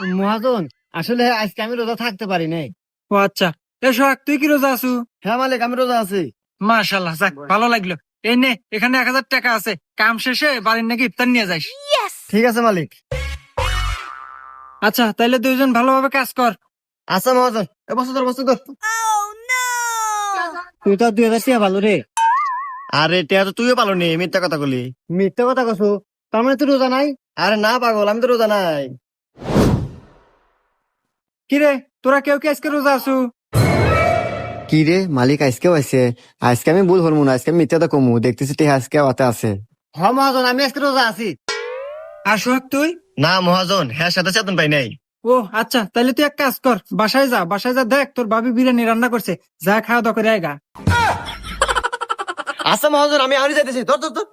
মহাজন আসলে আজকে আমি রোজা থাকতে পারি নাই। ও আচ্ছা, এ সোহাগ তুই কি রোজা আছু? হ্যাঁ মালিক, আমি রোজা আছি। মাশাল্লাহ, যাক ভালো লাগলো। এই নে, এখানে 1000 টাকা আছে, কাম শেষে বাড়ির নাকি ইফতার নিয়ে যাইস। ঠিক আছে মালিক। আচ্ছা তাইলে দুইজন ভালোভাবে কাজ কর। আচ্ছা মহাজন, বস্তু ধর। তুই তো 2000 টাকা ভালো রে। আরে টিয়া তো তুইও পালো নি, মিথ্যা কথা বলি। মিথ্যা কথা কছু, তার মানে তুই রোজা নাই? আরে না পাগল, আমি তো রোজা নাই। কিরে, তোরা কেউ কি আজকে রোজা আছু? কি রে মালিক, আজকেও আছে? আজকে আমি ভুল হরমু না, আজকে আমি মিথ্যাটা কমু, দেখতেছি টিয়া আজকে হাতে আছে। হ মহাজন, আমি আজকে রোজা আছি। আর সোহাগ তুই? না মহাজন, হ্যাঁ সাথে চেতন পাই নাই। ও আচ্ছা, তাইলে তুই এক কাজ কর, বাসায় যা দেখ তোর ভাবি বিরিয়ানি রান্না করছে, যা খাওয়া দাওয়া করে আয়গা। আচ্ছা মহাজন, আমি আরই যাইতেছি। ধর ধর ধর।